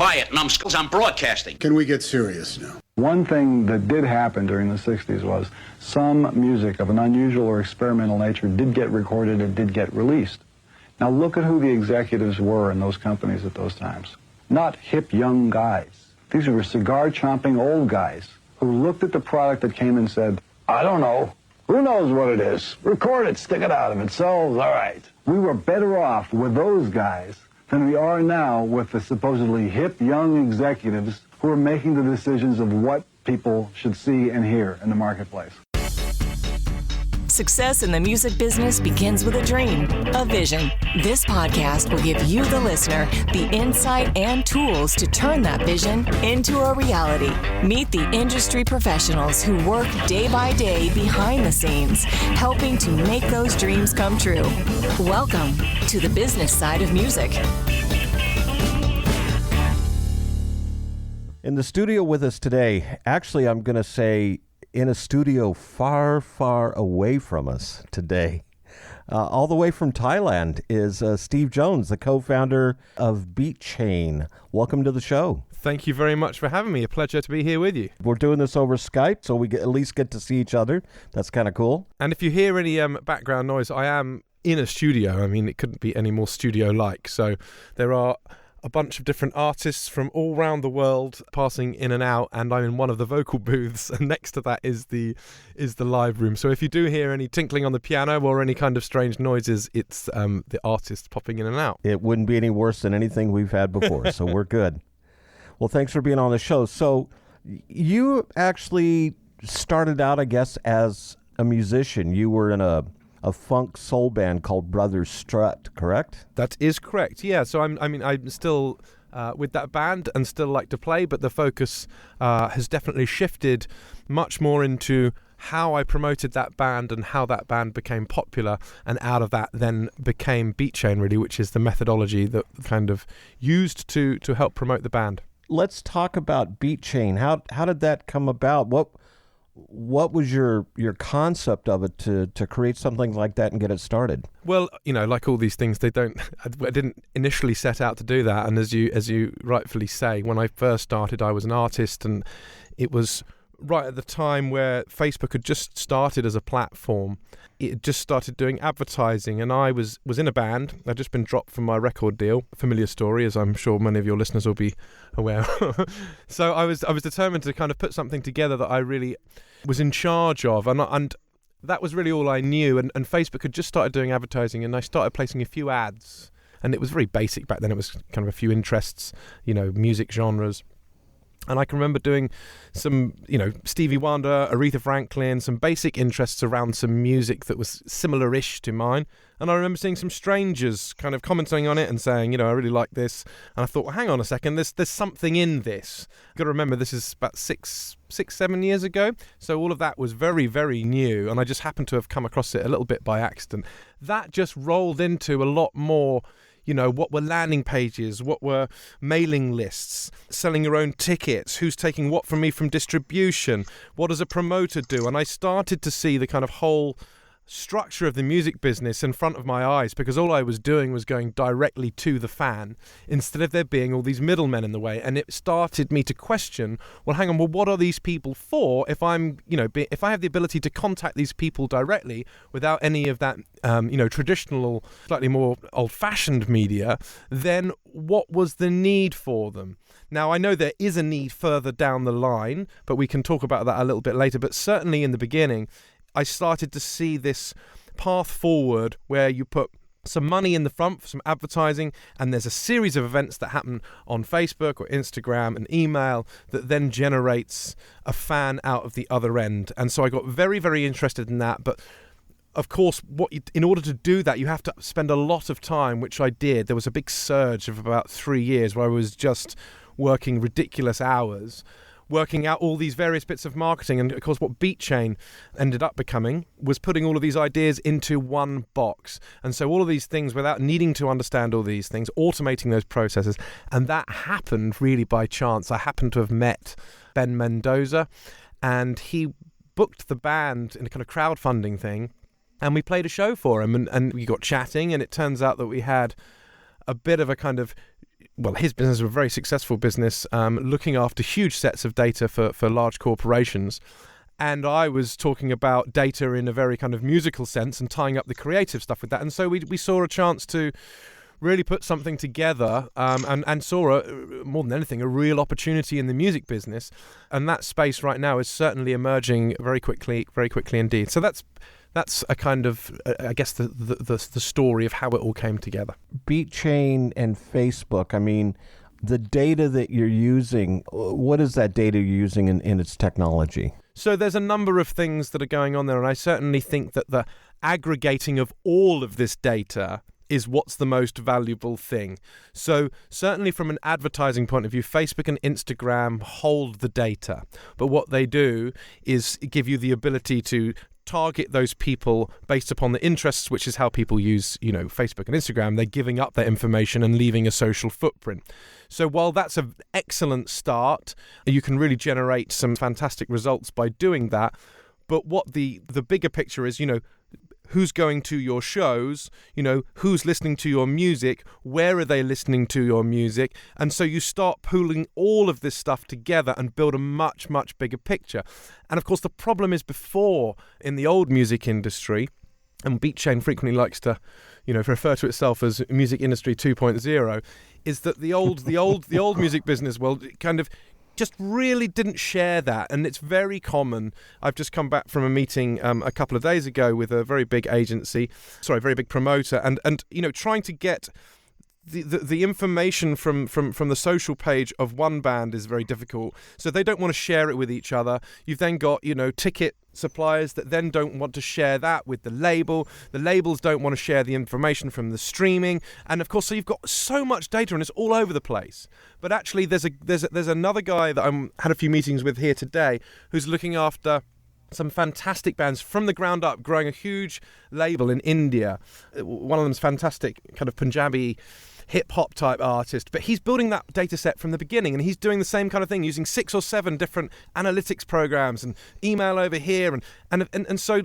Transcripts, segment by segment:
quiet, numbskulls. I'm broadcasting. Can we get serious now? One thing that did happen during the 60s was some music of an unusual or experimental nature did get recorded and did get released. Now look at who the executives were in those companies at those times. Not hip young guys. These were cigar-chomping old guys who looked at the product that came and said, I don't know. Who knows what it is? Record it, stick it out. If it sells, all right. We were better off with those guys than we are now with the supposedly hip young executives who are making the decisions of what people should see and hear in the marketplace. Success in the music business begins with a dream, a vision. This podcast will give you, the listener, the insight and tools to turn that vision into a reality. Meet the industry professionals who work day by day behind the scenes, helping to make those dreams come true. Welcome to the business side of music. In the studio with us today, actually, I'm going to say in a studio far, far away from us today, all the way from Thailand, is Steve Jones, the co-founder of Beat Chain. Welcome to the show. Thank you very much for having me. A pleasure to be here with you. We're doing this over Skype, so we at least get to see each other. That's kind of cool. And if you hear any background noise, I am in a studio. I mean, it couldn't be any more studio-like. So there are a bunch of different artists from all around the world passing in and out, and I'm in one of the vocal booths, and next to that is the live room. So if you do hear any tinkling on the piano or any kind of strange noises, it's the artists popping in and out. It wouldn't be any worse than anything we've had before, so we're good. Well, thanks for being on the show. So you actually started out, I guess, as a musician. You were in a funk soul band called Brothers Strut, correct? That is correct, yeah. So I'm still with that band and still like to play, but the focus has definitely shifted much more into how I promoted that band and how that band became popular, and out of that then became Beat Chain, really, which is the methodology that kind of used to help promote the band. Let's talk about Beat Chain. How did that come about? What was your concept of it to create something like that and get it started? Well, like all these things, I didn't initially set out to do that. And as you rightfully say, when I first started, I was an artist, and it was right at the time where Facebook had just started as a platform. It had just started doing advertising, and I was in a band. I'd just been dropped from my record deal. Familiar story, as I'm sure many of your listeners will be aware. So I was determined to kind of put something together that I really was in charge of, and that was really all I knew. And Facebook had just started doing advertising, and I started placing a few ads, and it was very basic back then. It was kind of a few interests, music genres. And I can remember doing some, Stevie Wonder, Aretha Franklin, some basic interests around some music that was similar-ish to mine. And I remember seeing some strangers kind of commenting on it and saying, I really like this. And I thought, well, hang on a second, there's something in this. You've got to remember, this is about 7 years ago. So all of that was very, very new. And I just happened to have come across it a little bit by accident. That just rolled into a lot more, what were landing pages, what were mailing lists, selling your own tickets, who's taking what from me from distribution, what does a promoter do? And I started to see the kind of whole structure of the music business in front of my eyes, because all I was doing was going directly to the fan instead of there being all these middlemen in the way. And it started me to question, well, hang on, what are these people for? If I'm, if I have the ability to contact these people directly without any of that, traditional, slightly more old-fashioned media, then what was the need for them? Now, I know there is a need further down the line, but we can talk about that a little bit later. But certainly in the beginning, I started to see this path forward where you put some money in the front for some advertising, and there's a series of events that happen on Facebook or Instagram and email that then generates a fan out of the other end. And so I got very, very interested in that. But of course, in order to do that, you have to spend a lot of time, which I did. There was a big surge of about 3 years where I was just working ridiculous hours, working out all these various bits of marketing. And of course, what Beat Chain ended up becoming was putting all of these ideas into one box. And so all of these things, without needing to understand all these things, automating those processes. And that happened really by chance. I happened to have met Ben Mendoza, and he booked the band in a kind of crowdfunding thing. And we played a show for him, and we got chatting, and it turns out that we had a bit of a kind of his business is a very successful business, looking after huge sets of data for large corporations. And I was talking about data in a very kind of musical sense and tying up the creative stuff with that. And so we saw a chance to really put something together and saw, more than anything, a real opportunity in the music business. And that space right now is certainly emerging very quickly indeed. So that's a kind of, I guess, the story of how it all came together. BeatChain and Facebook, I mean, the data that you're using, what is that data you're using in its technology? So there's a number of things that are going on there, and I certainly think that the aggregating of all of this data is what's the most valuable thing. So certainly from an advertising point of view, Facebook and Instagram hold the data. But what they do is give you the ability to target those people based upon the interests, which is how people use, Facebook and Instagram. They're giving up their information and leaving a social footprint. So while that's an excellent start, you can really generate some fantastic results by doing that. But what the bigger picture is, who's going to your shows, who's listening to your music, where are they listening to your music? And so you start pooling all of this stuff together and build a much, much bigger picture. And of course, the problem is before, in the old music industry, and BeatChain frequently likes to, refer to itself as music industry 2.0, is that the old music business world kind of just really didn't share that, and it's very common. I've just come back from a meeting a couple of days ago with a very big very big promoter, and trying to get the information from the social page of one band is very difficult. So they don't want to share it with each other. You've then got ticket suppliers that then don't want to share that with the label. The labels don't want to share the information from the streaming, and of course, so you've got so much data and it's all over the place. But actually, there's another guy that I had a few meetings with here today who's looking after some fantastic bands from the ground up, growing a huge label in India. One of them's fantastic kind of Punjabi hip-hop type artist, but he's building that data set from the beginning, and he's doing the same kind of thing, using 6 or 7 different analytics programs and email over here, and so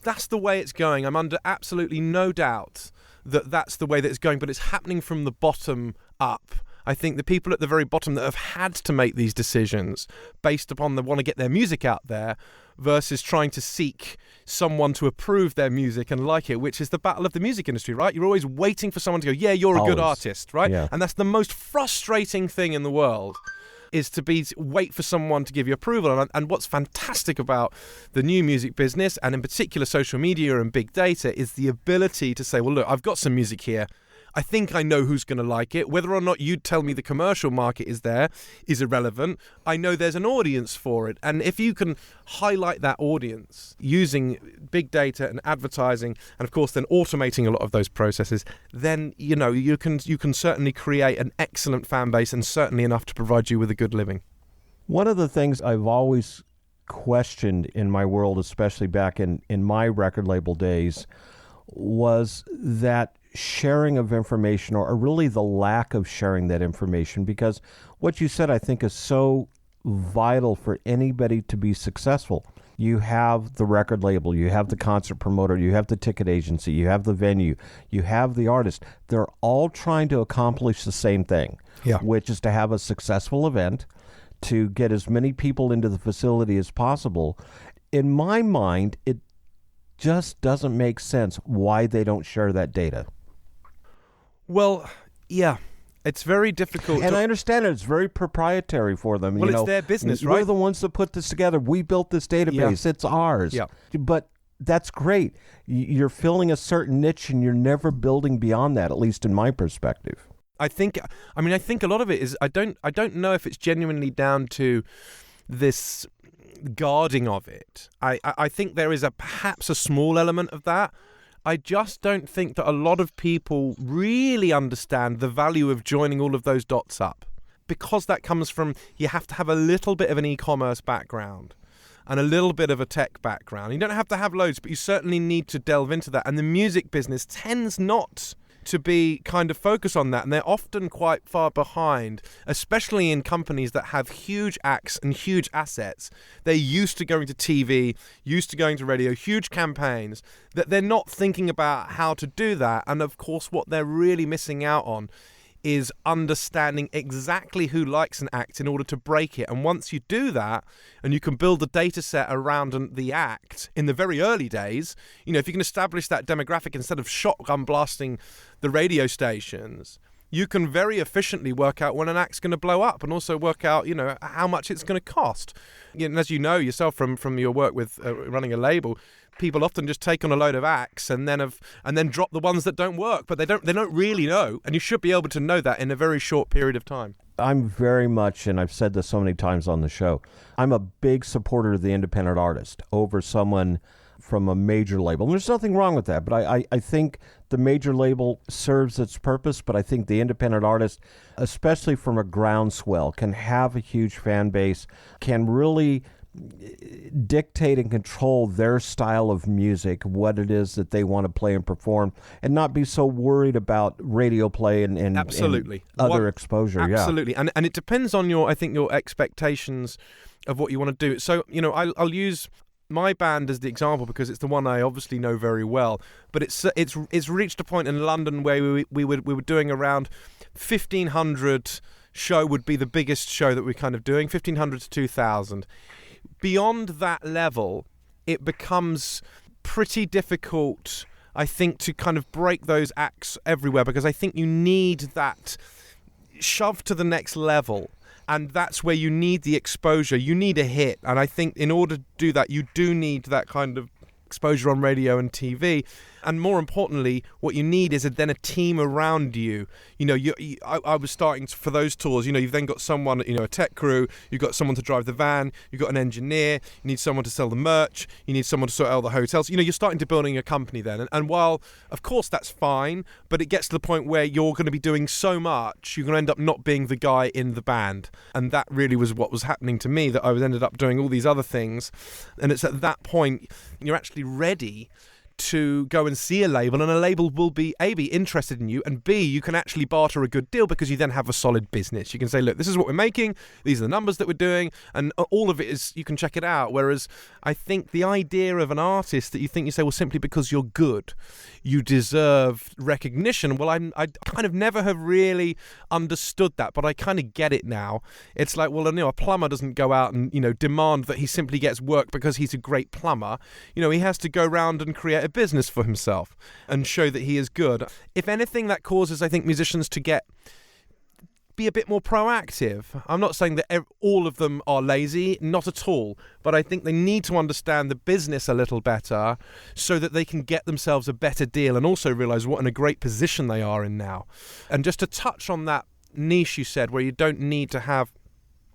that's the way it's going. I'm under absolutely no doubt that that's the way that it's going, but it's happening from the bottom up. I think the people at the very bottom that have had to make these decisions based upon they want to get their music out there versus trying to seek someone to approve their music and like it, which is the battle of the music industry, right? You're always waiting for someone to go, yeah, you're a good artist, right? Yeah. And that's the most frustrating thing in the world, is to wait for someone to give you approval. And what's fantastic about the new music business, and in particular social media and big data, is the ability to say, well, look, I've got some music here. I think I know who's going to like it. Whether or not you'd tell me the commercial market is there is irrelevant. I know there's an audience for it. And if you can highlight that audience using big data and advertising, and of course then automating a lot of those processes, then you can certainly create an excellent fan base, and certainly enough to provide you with a good living. One of the things I've always questioned in my world, especially back in my record label days, was that sharing of information, or really the lack of sharing that information, because what you said, I think, is so vital for anybody to be successful. You have the record label, you have the concert promoter, you have the ticket agency, you have the venue, you have the artist. They're all trying to accomplish the same thing, which is to have a successful event, to get as many people into the facility as possible. In my mind, it just doesn't make sense why they don't share that data. Well, yeah, it's very difficult. And I understand it's very proprietary for them. Well, it's their business, right? We're the ones that put this together. We built this database. Yeah. It's ours. Yeah. But that's great. You're filling a certain niche, and you're never building beyond that, at least in my perspective. I think a lot of it is, I don't know if it's genuinely down to this guarding of it. I think there is perhaps a small element of that. I just don't think that a lot of people really understand the value of joining all of those dots up, because that comes from, you have to have a little bit of an e-commerce background and a little bit of a tech background. You don't have to have loads, but you certainly need to delve into that. And the music business tends not to be kind of focused on that, and they're often quite far behind, especially in companies that have huge acts and huge assets. They're used to going to TV, used to going to radio, huge campaigns, that they're not thinking about how to do that. And of course, what they're really missing out on is understanding exactly who likes an act in order to break it. And once you do that, and you can build a data set around the act in the very early days, if you can establish that demographic instead of shotgun blasting the radio stations, you can very efficiently work out when an act's going to blow up, and also work out, how much it's going to cost. And as you know yourself from your work with running a label, people often just take on a load of acts and then drop the ones that don't work, but they don't really know, and you should be able to know that in a very short period of time. I'm very much, and I've said this so many times on the show, I'm a big supporter of the independent artist over someone from a major label. And there's nothing wrong with that, but I think the major label serves its purpose, but I think the independent artist, especially from a groundswell, can have a huge fan base, can really dictate and control their style of music, what it is that they want to play and perform, and not be so worried about radio play and absolutely and other exposure. Absolutely. Yeah. And it depends on your expectations of what you want to do. So, I'll use my band as the example because it's the one I obviously know very well. But it's reached a point in London where we were doing around 1,500 show would be the biggest show that we're kind of doing, 1,500 to 2,000. Beyond that level, it becomes pretty difficult, I think, to kind of break those acts everywhere, because I think you need that shove to the next level. And that's where you need the exposure. You need a hit. And I think in order to do that, you do need that kind of exposure on radio and TV. And more importantly, what you need is then a team around you. I was starting for those tours. You've then got someone, a tech crew. You've got someone to drive the van. You've got an engineer. You need someone to sell the merch. You need someone to sort out the hotels. You're starting to building a company then. And while, of course, that's fine, but it gets to the point where you're going to be doing so much, you're going to end up not being the guy in the band. And that really was what was happening to me, that I was ended up doing all these other things. And it's at that point you're actually ready to go and see a label, and a label will be A, be interested in you, and B, you can actually barter a good deal because you then have a solid business. You can say, look, this is what we're making, these are the numbers that we're doing, and all of it is, you can check it out. Whereas I think the idea of an artist that you say, well, simply because you're good, you deserve recognition. Well, I kind of never have really understood that, but I kind of get it now. It's like, well, a plumber doesn't go out and, demand that he simply gets work because he's a great plumber. He has to go around and create a business for himself and show that he is good. If anything, that causes, I think, musicians to be a bit more proactive. I'm not saying that all of them are lazy, not at all, but I think they need to understand the business a little better so that they can get themselves a better deal and also realize what a great position they are in now. And just to touch on that niche you said, where you don't need to have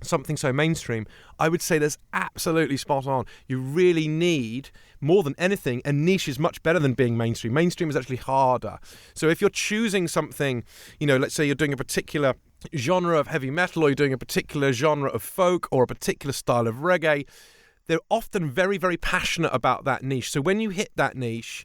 something so mainstream, I would say that's absolutely spot on. You really need, more than anything, a niche is much better than being mainstream. Mainstream is actually harder. So if you're choosing something, let's say you're doing a particular genre of heavy metal, or you're doing a particular genre of folk, or a particular style of reggae, they're often very, very passionate about that niche. So when you hit that niche,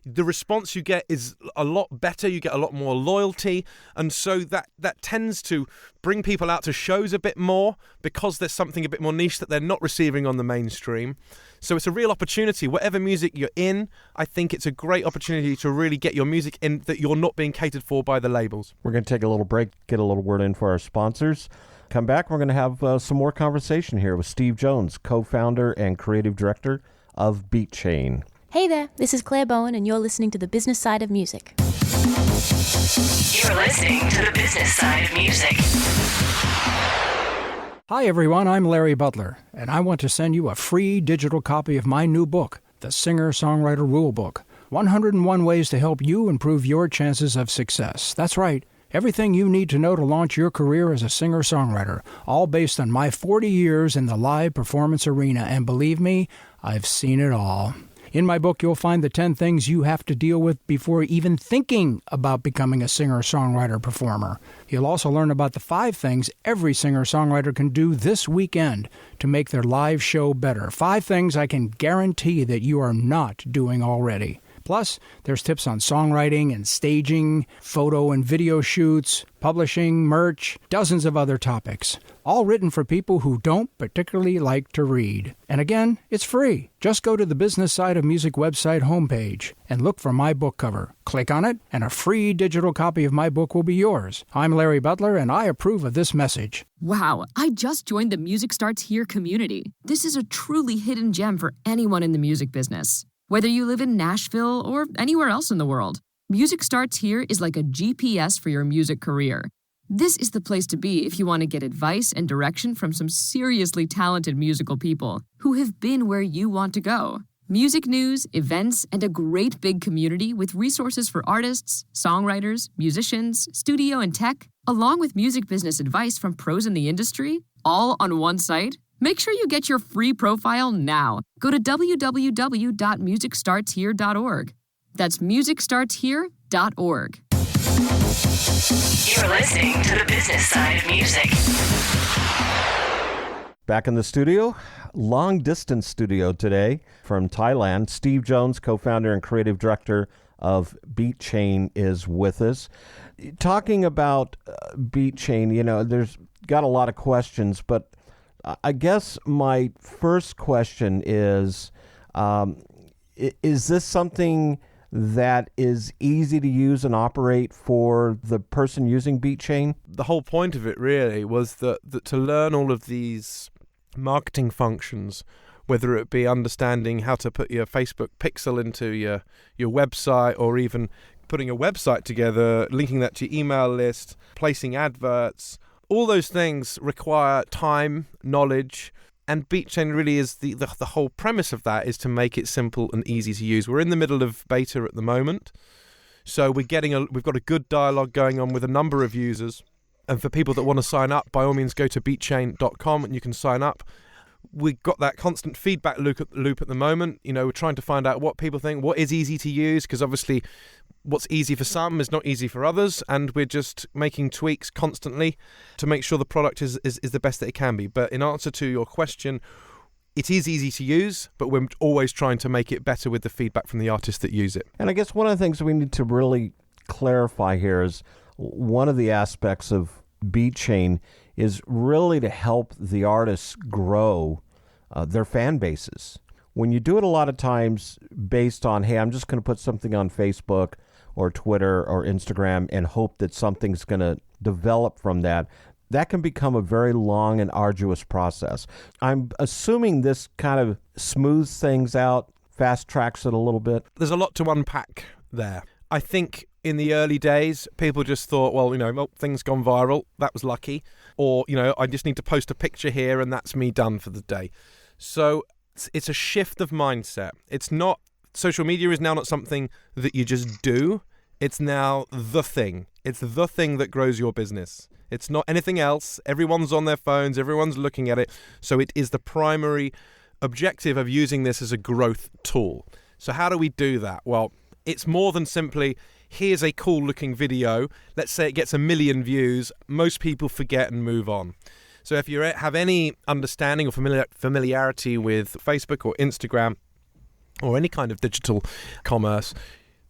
the response you get is a lot better. You get a lot more loyalty. And so that tends to bring people out to shows a bit more, because there's something a bit more niche that they're not receiving on the mainstream. So it's a real opportunity. Whatever music you're in, I think it's a great opportunity to really get your music in that you're not being catered for by the labels. We're going to take a little break, get a little word in for our sponsors. Come back, we're going to have some more conversation here with Steve Jones, co-founder and creative director of Beat Chain. Hey there, this is Claire Bowen, and you're listening to The Business Side of Music. You're listening to The Business Side of Music. Hi everyone, I'm Larry Butler, and I want to send you a free digital copy of my new book, The Singer-Songwriter Rulebook, 101 Ways to Help You Improve Your Chances of Success. That's right, everything you need to know to launch your career as a singer-songwriter, all based on my 40 years in the live performance arena, and believe me, I've seen it all. In my book, you'll find the 10 things you have to deal with before even thinking about becoming a singer-songwriter performer. You'll also learn about the 5 things every singer-songwriter can do this weekend to make their live show better. 5 things I can guarantee that you are not doing already. Plus, there's tips on songwriting and staging, photo and video shoots, publishing, merch, dozens of other topics. All written for people who don't particularly like to read. And again, it's free. Just go to the Business Side of Music website homepage and look for my book cover. Click on it, and a free digital copy of my book will be yours. I'm Larry Butler, and I approve of this message. Wow, I just joined the Music Starts Here community. This is a truly hidden gem for anyone in the music business. Whether you live in Nashville or anywhere else in the world, Music Starts Here is like a GPS for your music career. This is the place to be if you want to get advice and direction from some seriously talented musical people who have been where you want to go. Music news, events, and a great big community with resources for artists, songwriters, musicians, studio and tech, along with music business advice from pros in the industry, all on one site. Make sure you get your free profile now. Go to www.musicstartshere.org. That's musicstartshere.org. You're listening to the business side of music. Back in the studio, long-distance studio today from Thailand. Steve Jones, co-founder and creative director of Beat Chain, is with us. Talking about Beat Chain, there's got a lot of questions, but I guess my first question is this something that is easy to use and operate for the person using Beat Chain? The whole point of it really was that to learn all of these marketing functions, whether it be understanding how to put your Facebook pixel into your website, or even putting a website together, linking that to your email list, placing adverts, all those things require time, knowledge, and Beat Chain really is the whole premise of that is to make it simple and easy to use. We're in the middle of beta at the moment, so we've got a good dialogue going on with a number of users. And for people that want to sign up, by all means, go to beatchain.com and you can sign up. We've got that constant feedback loop at the moment. We're trying to find out what people think, what is easy to use, because obviously what's easy for some is not easy for others, and we're just making tweaks constantly to make sure the product is the best that it can be. But in answer to your question, it is easy to use, but we're always trying to make it better with the feedback from the artists that use it. And I guess one of the things we need to really clarify here is one of the aspects of Beat Chain is really to help the artists grow their fan bases. When you do it a lot of times based on, hey, I'm just going to put something on Facebook or Twitter or Instagram and hope that something's going to develop from that, that can become a very long and arduous process. I'm assuming this kind of smooths things out, fast tracks it a little bit. There's a lot to unpack there. I think in the early days, people just thought, well, things gone viral, that was lucky. Or, I just need to post a picture here and that's me done for the day. So it's a shift of mindset. It's not, social media is now not something that you just do. It's now the thing. It's the thing that grows your business. It's not anything else. Everyone's on their phones. Everyone's looking at it. So it is the primary objective of using this as a growth tool. So how do we do that? Well, it's more than simply, here's a cool looking video. Let's say it gets 1 million views. Most people forget and move on. So if you have any understanding or familiarity with Facebook or Instagram or any kind of digital commerce,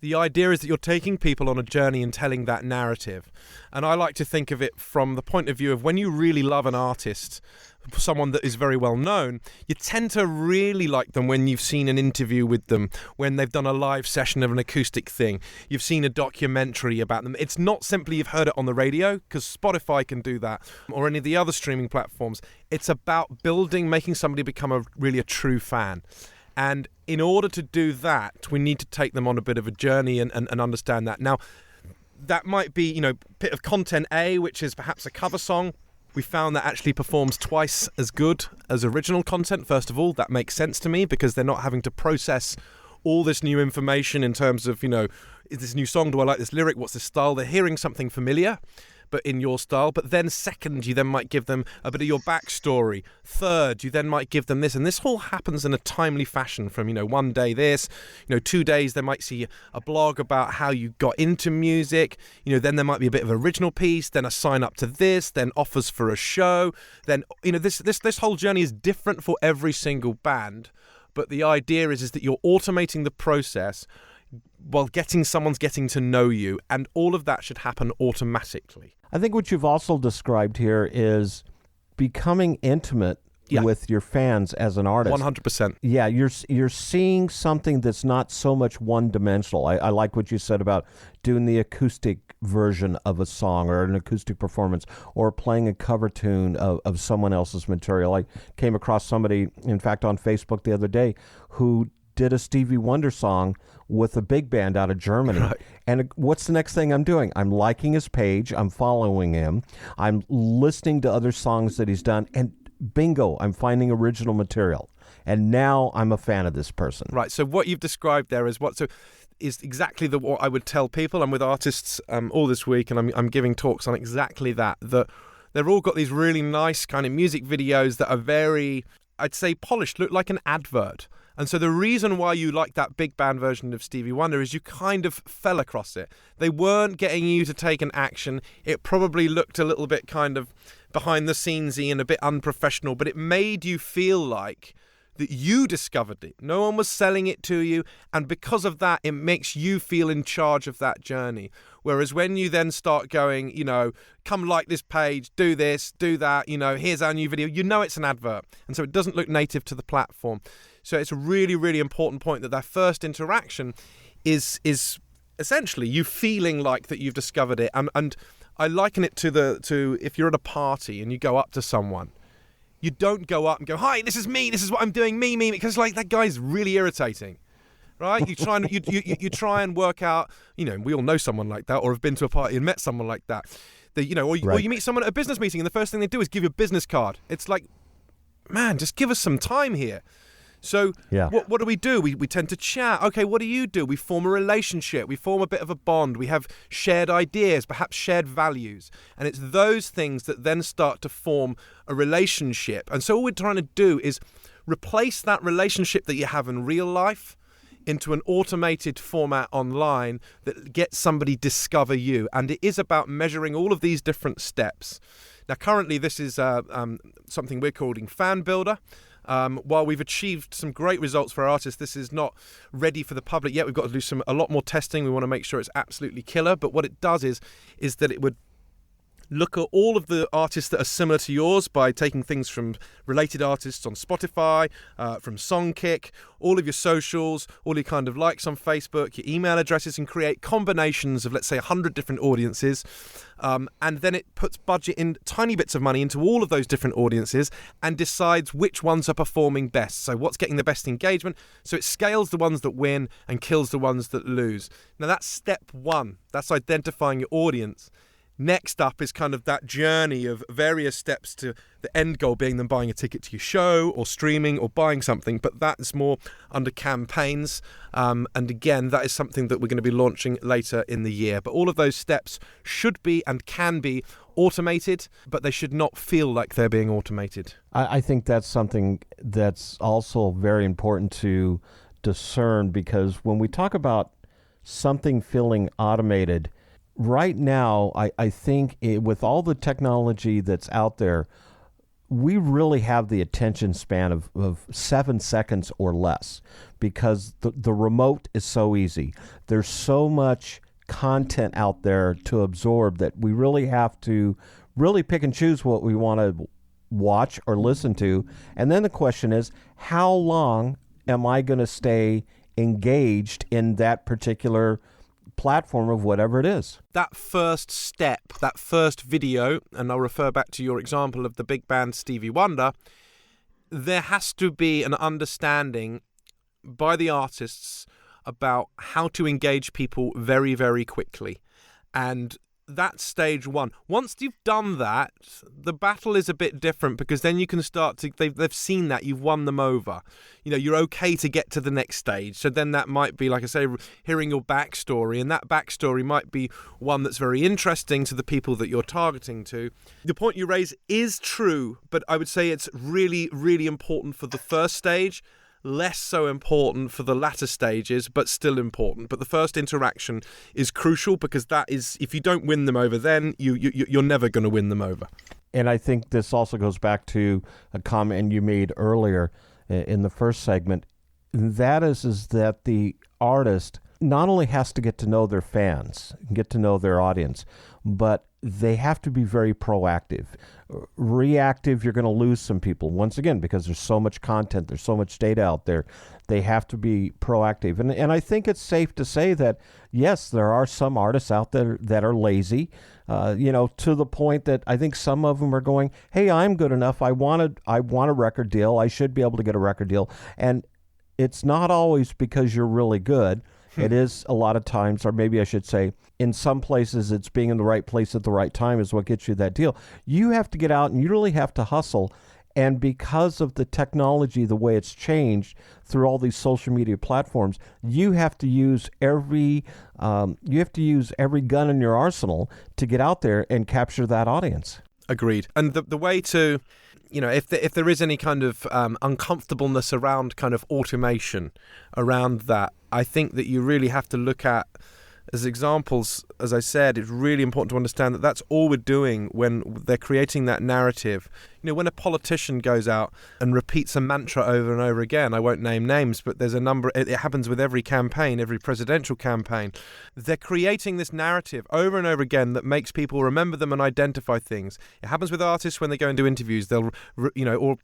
the idea is that you're taking people on a journey and telling that narrative. And I like to think of it from the point of view of when you really love an artist, someone that is very well known, you tend to really like them when you've seen an interview with them, when they've done a live session of an acoustic thing, you've seen a documentary about them. It's not simply you've heard it on the radio, because Spotify can do that, or any of the other streaming platforms. It's about making somebody become really a true fan. And in order to do that, we need to take them on a bit of a journey and understand that. Now, that might be, bit of content A, which is perhaps a cover song. We found that actually performs twice as good as original content. First of all, that makes sense to me because they're not having to process all this new information in terms of, is this new song? Do I like this lyric? What's this style? They're hearing something familiar, but in your style. But then second, you then might give them a bit of your backstory. Third, you then might give them this. And this all happens in a timely fashion from, one day this, 2 days, they might see a blog about how you got into music. Then there might be a bit of an original piece, then a sign up to this, then offers for a show. Then, this whole journey is different for every single band. But the idea is that you're automating the process. while someone's getting to know you, and all of that should happen automatically. I think what you've also described here is becoming intimate with your fans as an artist. 100%. Yeah, you're seeing something that's not so much one-dimensional. I like what you said about doing the acoustic version of a song or an acoustic performance or playing a cover tune of someone else's material. I came across somebody, in fact, on Facebook the other day who did a Stevie Wonder song with a big band out of Germany. Right. And what's the next thing I'm doing? I'm liking his page. I'm following him. I'm listening to other songs that he's done. And bingo, I'm finding original material. And now I'm a fan of this person. Right. So what you've described there is is exactly what I would tell people. I'm with artists all this week, and I'm giving talks on exactly that. That they've all got these really nice kind of music videos that are very, I'd say, polished, look like an advert. And so the reason why you like that big band version of Stevie Wonder is you kind of fell across it. They weren't getting you to take an action. It probably looked a little bit kind of behind the scenesy and a bit unprofessional, but it made you feel like that you discovered it. No one was selling it to you, and because of that, it makes you feel in charge of that journey. Whereas when you then start going, come like this page, do this, do that, here's our new video, it's an advert. And so it doesn't look native to the platform. So it's a really, really important point that first interaction is essentially you feeling like that you've discovered it. And I liken it to if you're at a party and you go up to someone, you don't go up and go, "Hi, this is me. This is what I'm doing. Me," because like that guy's really irritating, right? You try and you try and work out. We all know someone like that, or have been to a party and met someone like that. Or you meet someone at a business meeting, and the first thing they do is give you a business card. It's like, man, just give us some time here. So what do? We tend to chat. Okay, what do you do? We form a relationship. We form a bit of a bond. We have shared ideas, perhaps shared values. And it's those things that then start to form a relationship. And so all we're trying to do is replace that relationship that you have in real life into an automated format online that gets somebody discover you. And it is about measuring all of these different steps. Now, currently, this is something we're calling Fan Builder. While we've achieved some great results for our artists, this is not ready for the public yet. We've got to do a lot more testing. We want to make sure it's absolutely killer. But what it does is that it would look at all of the artists that are similar to yours by taking things from related artists on Spotify, from Songkick, all of your socials, all your kind of likes on Facebook, your email addresses, and create combinations of, let's say, 100 different audiences. And then it puts budget in tiny bits of money into all of those different audiences and decides which ones are performing best. So what's getting the best engagement? So it scales the ones that win and kills the ones that lose. Now that's step one. That's identifying your audience. Next up is kind of that journey of various steps to the end goal being them buying a ticket to your show or streaming or buying something, but that is more under campaigns. And again, that is something that we're going to be launching later in the year. But all of those steps should be and can be automated, but they should not feel like they're being automated. I think that's something that's also very important to discern, because when we talk about something feeling automated, right now, I think with all the technology that's out there, we really have the attention span of 7 seconds or less, because the remote is so easy. There's so much content out there to absorb that we really have to really pick and choose what we want to watch or listen to. And then the question is, how long am I going to stay engaged in that particular platform of whatever it is? That first step, that first video, and I'll refer back to your example of the big band Stevie Wonder, there has to be an understanding by the artists about how to engage people very, very quickly. And that's stage one. Once you've done that, the battle is a bit different, because then you can start to, they've seen that, you've won them over. You're okay to get to the next stage. So then that might be, like I say, hearing your backstory, and that backstory might be one that's very interesting to the people that you're targeting to. The point you raise is true, but I would say it's really, really important for the first stage, less so important for the latter stages, but still important. But the first interaction is crucial, because that is, if you don't win them over, then you're never going to win them over. And I think this also goes back to a comment you made earlier in the first segment. And that is that the artist not only has to get to know their fans, get to know their audience, but they have to be very proactive. Reactive, you're going to lose some people, once again, because there's so much content, there's so much data out there. They have to be proactive. And I think it's safe to say that, yes, there are some artists out there that are lazy, to the point that I think some of them are going, hey, I'm good enough. I want a record deal. I should be able to get a record deal. And it's not always because you're really good. It is a lot of times, or maybe I should say, in some places, it's being in the right place at the right time is what gets you that deal. You have to get out and you really have to hustle. And because of the technology, the way it's changed through all these social media platforms, you have to use every gun in your arsenal to get out there and capture that audience. Agreed. And the way to, if there is any kind of uncomfortableness around kind of automation around that, I think that you really have to look at, as examples, as I said, it's really important to understand that that's all we're doing when they're creating that narrative. When a politician goes out and repeats a mantra over and over again, I won't name names, but there's a number, it happens with every campaign, every presidential campaign. They're creating this narrative over and over again that makes people remember them and identify things. It happens with artists when they go and do interviews, or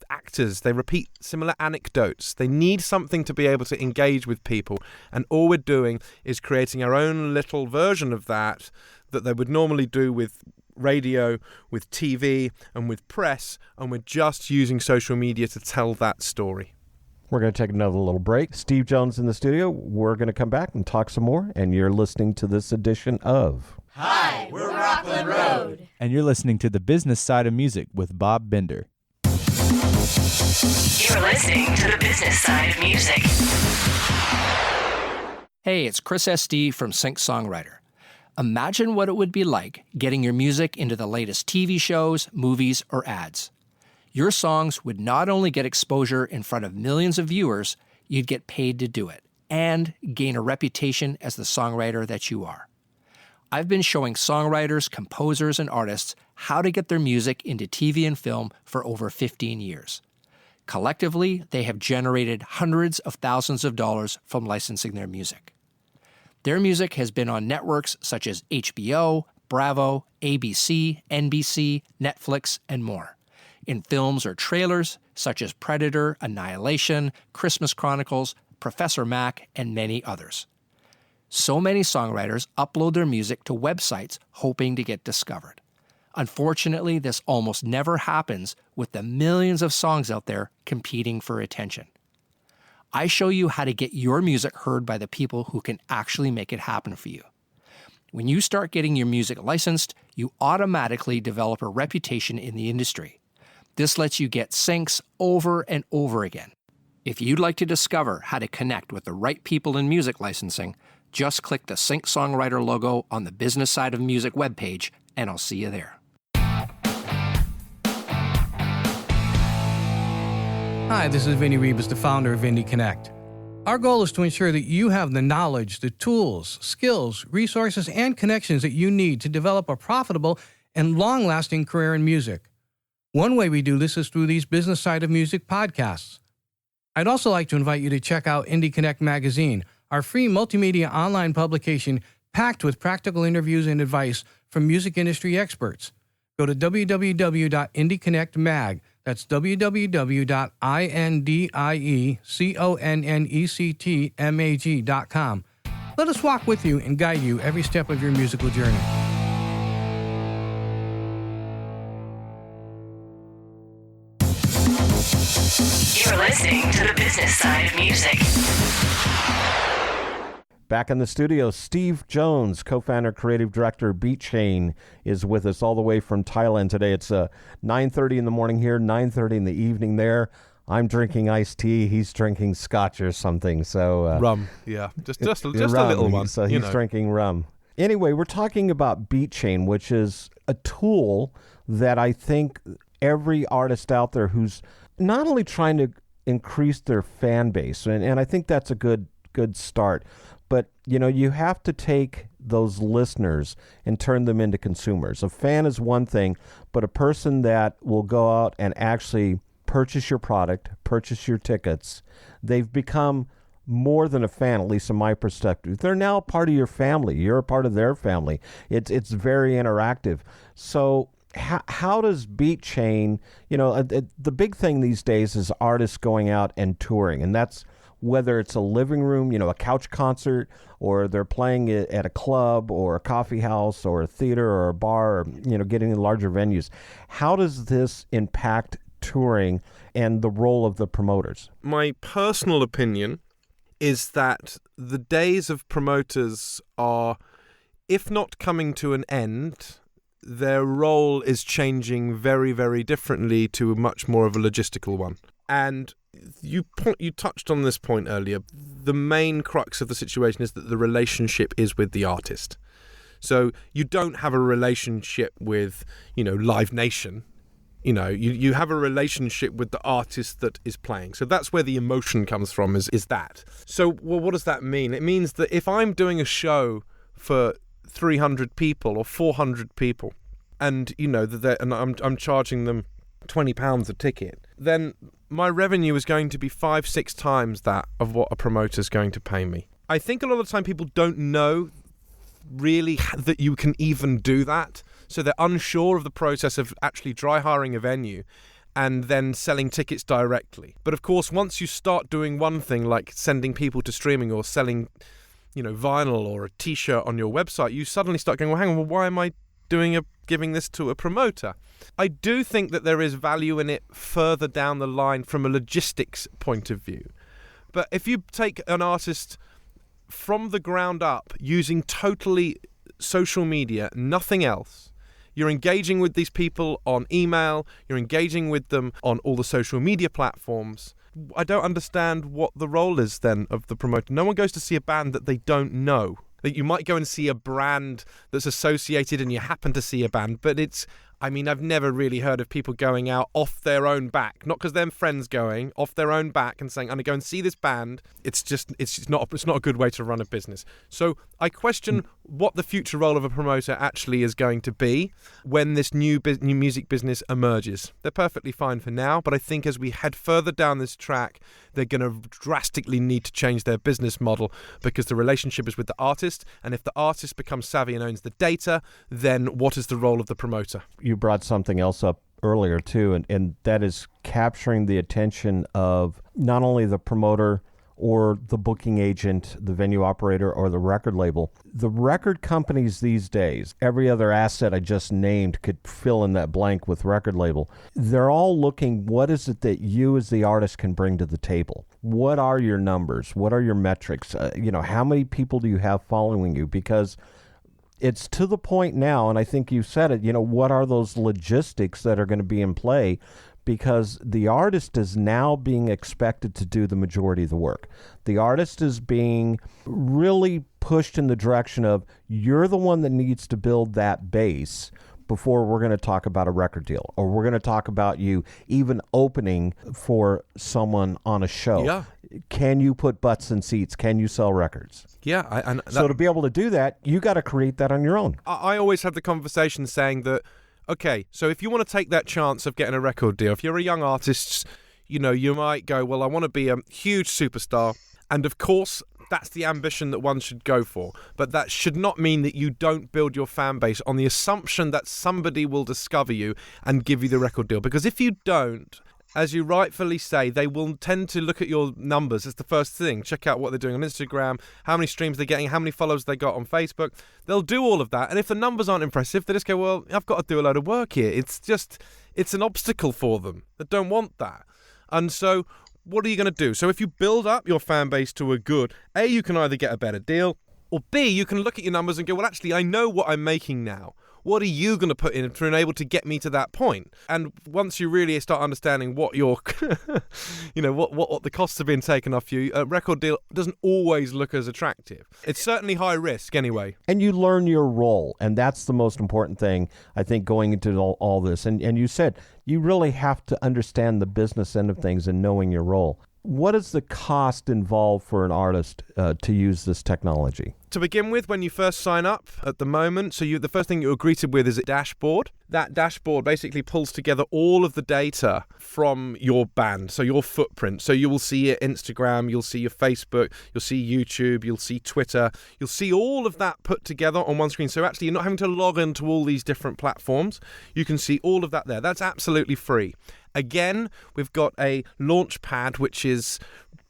actors, they repeat similar anecdotes. They need something to be able to engage with people. And all we're doing is creating our own little version of that they would normally do with radio, with TV, and with press, and we're just using social media to tell that story. We're going to take another little break. Steve Jones in the studio. We're going to come back and talk some more, and you're listening to this edition of Hi, we're Rockland Road. And you're listening to The Business Side of Music with Bob Bender. You're listening to The Business Side of Music. Hey, it's Chris SD from Sync Songwriter. Imagine what it would be like getting your music into the latest TV shows, movies, or ads. Your songs would not only get exposure in front of millions of viewers, you'd get paid to do it and gain a reputation as the songwriter that you are. I've been showing songwriters, composers, and artists how to get their music into TV and film for over 15 years. Collectively, they have generated hundreds of thousands of dollars from licensing their music. Their music has been on networks such as HBO, Bravo, ABC, NBC, Netflix, and more. In films or trailers such as Predator, Annihilation, Christmas Chronicles, Professor Mac, and many others. So many songwriters upload their music to websites hoping to get discovered. Unfortunately, this almost never happens with the millions of songs out there competing for attention. I show you how to get your music heard by the people who can actually make it happen for you. When you start getting your music licensed, you automatically develop a reputation in the industry. This lets you get syncs over and over again. If you'd like to discover how to connect with the right people in music licensing, just click the Sync Songwriter logo on the Business Side of Music webpage, and I'll see you there. Hi, this is Vinny Rebus, the founder of Indie Connect. Our goal is to ensure that you have the knowledge, the tools, skills, resources, and connections that you need to develop a profitable and long-lasting career in music. One way we do this is through these Business Side of Music podcasts. I'd also like to invite you to check out Indie Connect magazine, our free multimedia online publication packed with practical interviews and advice from music industry experts. Go to www.indieconnectmag.com. That's www.indieconnectmag.com. Let us walk with you and guide you every step of your musical journey. You're listening to The Business Side of Music. Back in the studio, Steve Jones, co-founder, creative director, Beat Chain, is with us all the way from Thailand today. It's 9:30 in the morning here, 9:30 in the evening there. I'm drinking iced tea. He's drinking scotch or something. So rum, yeah, just rum. a little one. So he's drinking rum. Anyway, we're talking about Beat Chain, which is a tool that I think every artist out there who's not only trying to increase their fan base, and I think that's a good start, but you have to take those listeners and turn them into consumers. A fan is one thing, but a person that will go out and actually purchase your product, purchase your tickets, they've become more than a fan, at least in my perspective. They're now part of your family. You're a part of their family. It's very interactive. So how does Beat Chain, the big thing these days is artists going out and touring, and that's whether it's a living room, a couch concert, or they're playing it at a club or a coffee house or a theater or a bar, or, getting in larger venues. How does this impact touring and the role of the promoters? My personal opinion is that the days of promoters are, if not coming to an end, their role is changing very, very differently to much more of a logistical one. And you touched on this point earlier. The main crux of the situation is that the relationship is with the artist. So you don't have a relationship with, Live Nation. You have a relationship with the artist that is playing. So that's where the emotion comes from, is that. So, what does that mean? It means that if I'm doing a show for 300 people or 400 people, and I'm charging them £20 a ticket, then my revenue is going to be 5-6 times that of what a promoter is going to pay me. I think a lot of the time people don't know really that you can even do that, so they're unsure of the process of actually dry hiring a venue and then selling tickets directly. But of course, once you start doing one thing like sending people to streaming or selling vinyl or a t-shirt on your website, you suddenly start going, well, hang on, why am I giving this to a promoter? I do think that there is value in it further down the line from a logistics point of view. But if you take an artist from the ground up using totally social media, nothing else, you're engaging with these people on email, you're engaging with them on all the social media platforms, I don't understand what the role is then of the promoter. No one goes to see a band that they don't know. That you might go and see a brand that's associated and you happen to see a band, but I've never really heard of people going out off their own back, not because they're friends going, off their own back and saying, I'm going to go and see this band. It's not a good way to run a business. So I question what the future role of a promoter actually is going to be when this new music business emerges. They're perfectly fine for now, but I think as we head further down this track, they're going to drastically need to change their business model because the relationship is with the artist, and if the artist becomes savvy and owns the data, then what is the role of the promoter? You brought something else up earlier too, and that is capturing the attention of not only the promoter or the booking agent, the venue operator, or the record label. The record companies these days, every other asset I just named could fill in that blank with record label. They're all looking, what is it that you as the artist can bring to the table? What are your numbers? What are your metrics? How many people do you have following you? Because it's to the point now, and I think you said it, what are those logistics that are going to be in play? Because the artist is now being expected to do the majority of the work. The artist is being really pushed in the direction of, you're the one that needs to build that base before we're going to talk about a record deal, or we're going to talk about you even opening for someone on a show. Yeah. Can you put butts in seats? Can you sell records? Yeah. So to be able to do that, you got to create that on your own. I always have the conversation saying that, okay, so if you want to take that chance of getting a record deal, if you're a young artist, you might go, well, I want to be a huge superstar. And of course, that's the ambition that one should go for. But that should not mean that you don't build your fan base on the assumption that somebody will discover you and give you the record deal. Because if you don't, as you rightfully say, they will tend to look at your numbers as the first thing. Check out what they're doing on Instagram, how many streams they're getting, how many followers they got on Facebook. They'll do all of that. And if the numbers aren't impressive, they just go, well, I've got to do a load of work here. It's an obstacle for them. They don't want that. And so what are you going to do? So if you build up your fan base to a good, A, you can either get a better deal, or B, you can look at your numbers and go, well, actually, I know what I'm making now. What are you going to put in to enable to get me to that point? And once you really start understanding what your, what the costs have been taken off you, a record deal doesn't always look as attractive. It's certainly high risk anyway. And you learn your role, and that's the most important thing, I think, going into all this. And you said you really have to understand the business end of things and knowing your role. What is the cost involved for an artist to use this technology? to begin with, when you first sign up at the moment, so the first thing you're greeted with is a dashboard. That dashboard basically pulls together all of the data from your band, so your footprint. So you will see your Instagram, you'll see your Facebook, you'll see YouTube, you'll see Twitter. You'll see all of that put together on one screen. So actually, you're not having to log into all these different platforms. You can see all of that there. That's absolutely free. Again, we've got a launch pad, which is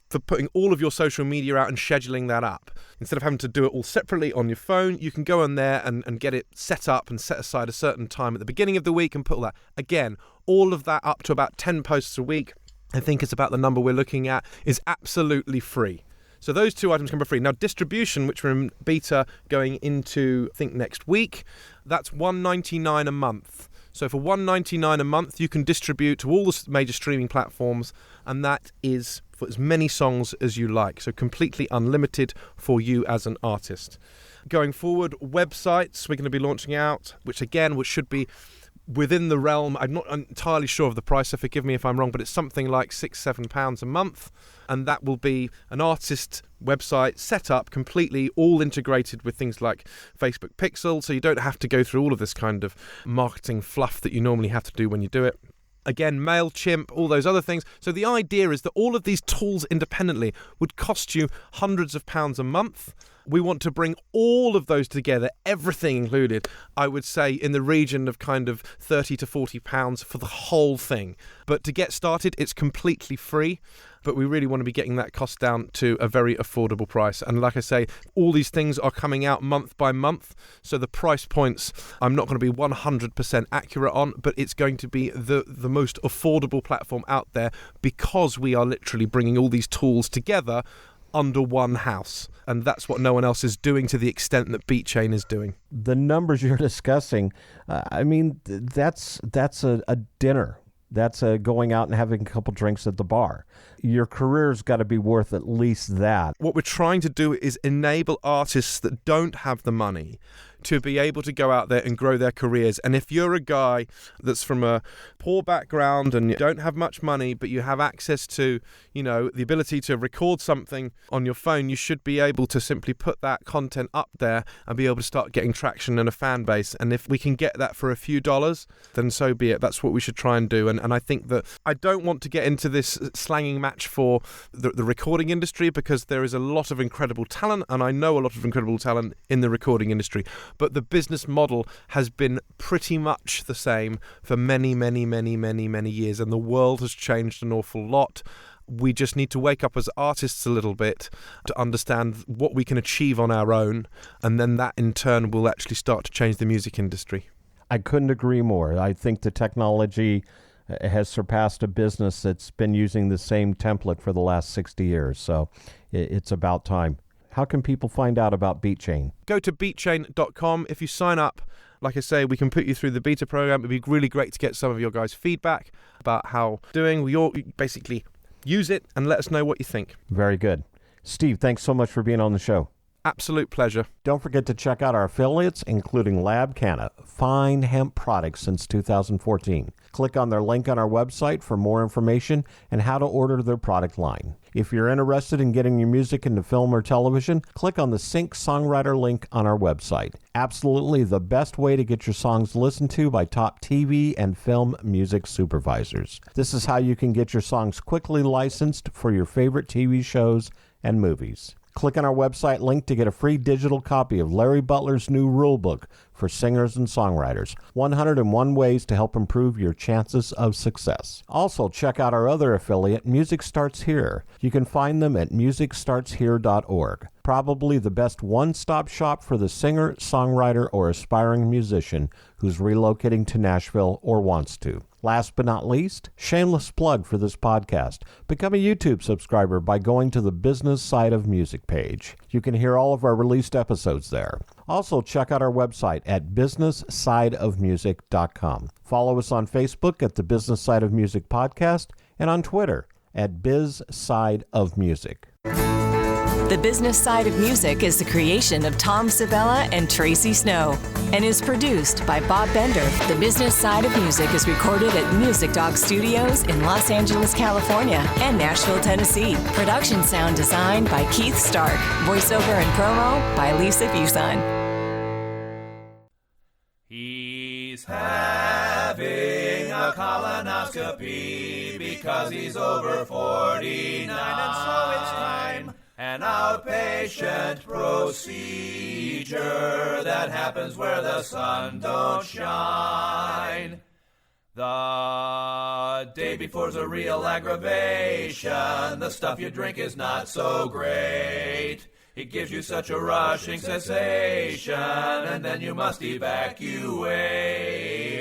for putting all of your social media out and scheduling that up. Instead of having to do it all separately on your phone, you can go on there and get it set up and set aside a certain time at the beginning of the week and put all that. Again, all of that up to about 10 posts a week, I think it's about the number we're looking at, is absolutely free. So those two items can be free. Now, distribution, which we're in beta going into, I think, next week, that's $1.99 a month. So for $1.99 a month, you can distribute to all the major streaming platforms, and that is for as many songs as you like. So completely unlimited for you as an artist. Going forward, websites we're going to be launching out, which should be within the realm. I'm not entirely sure of the price, so forgive me if I'm wrong, but it's something like £6-7 a month, and that will be an artist website set up completely, all integrated with things like Facebook Pixel, so you don't have to go through all of this kind of marketing fluff that you normally have to do when you do it. Again, MailChimp, all those other things. So the idea is that all of these tools independently would cost you hundreds of pounds a month. We want to bring all of those together, everything included, I would say in the region of kind of £30 to £40 for the whole thing. But to get started, it's completely free. But we really want to be getting that cost down to a very affordable price. And like I say, all these things are coming out month by month. So the price points, I'm not going to be 100% accurate on, but it's going to be the most affordable platform out there because we are literally bringing all these tools together under one house. And that's what no one else is doing to the extent that BeatChain is doing. The numbers you're discussing, that's a dinner. That's going out and having a couple drinks at the bar. Your career's got to be worth at least that. What we're trying to do is enable artists that don't have the money to be able to go out there and grow their careers. And if you're a guy that's from a poor background and you don't have much money, but you have access to, the ability to record something on your phone, you should be able to simply put that content up there and be able to start getting traction and a fan base. And if we can get that for a few dollars, then so be it. That's what we should try and do. And I think that I don't want to get into this slanging match for the recording industry, because there is a lot of incredible talent, and I know a lot of incredible talent in the recording industry. But the business model has been pretty much the same for many, many, many, many, many years, and the world has changed an awful lot. We just need to wake up as artists a little bit to understand what we can achieve on our own, and then that in turn will actually start to change the music industry. I couldn't agree more. I think the technology has surpassed a business that's been using the same template for the last 60 years, so it's about time. How can people find out about BeatChain? Go to beatchain.com. If you sign up, like I say, we can put you through the beta program. It'd be really great to get some of your guys' feedback about how doing. We all basically use it and let us know what you think. Very good. Steve, thanks so much for being on the show. Absolute pleasure. Don't forget to check out our affiliates, including Lab Canna, fine hemp products since 2014. Click on their link on our website for more information and how to order their product line. If you're interested in getting your music into film or television, click on the Sync Songwriter link on our website. Absolutely the best way to get your songs listened to by top TV and film music supervisors. This is how you can get your songs quickly licensed for your favorite TV shows and movies. Click on our website link to get a free digital copy of Larry Butler's new rulebook for singers and songwriters, 101 Ways to Help Improve Your Chances of Success. Also, check out our other affiliate, Music Starts Here. You can find them at musicstartshere.org. Probably the best one-stop shop for the singer, songwriter, or aspiring musician who's relocating to Nashville or wants to. Last but not least, shameless plug for this podcast. Become a YouTube subscriber by going to the Business Side of Music page. You can hear all of our released episodes there. Also, check out our website at businesssideofmusic.com. Follow us on Facebook at the Business Side of Music Podcast and on Twitter at Biz Side of Music. The Business Side of Music is the creation of Tom Sabella and Traci Snow and is produced by Bob Bender. The Business Side of Music is recorded at Music Dog Studios in Los Angeles, California and Nashville, Tennessee. Production sound design by Keith Stark. Voiceover and promo by Lisa Busan. He's having a colonoscopy because he's over 49, and so it's time. An outpatient procedure that happens where the sun don't shine. The day before's a real aggravation. The stuff you drink is not so great. It gives you such a rushing sensation, and then you must evacuate.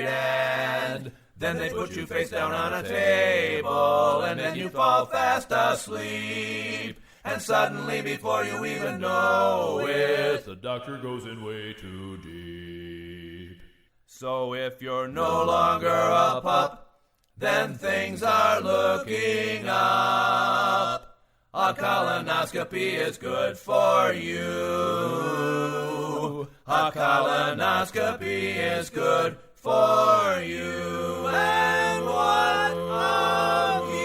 And then they put you face down on a table, and then you fall fast asleep. And suddenly, before you even know it, the doctor goes in way too deep. So if you're no longer a pup, then things are looking up. A colonoscopy is good for you. A colonoscopy is good for you. And what of you?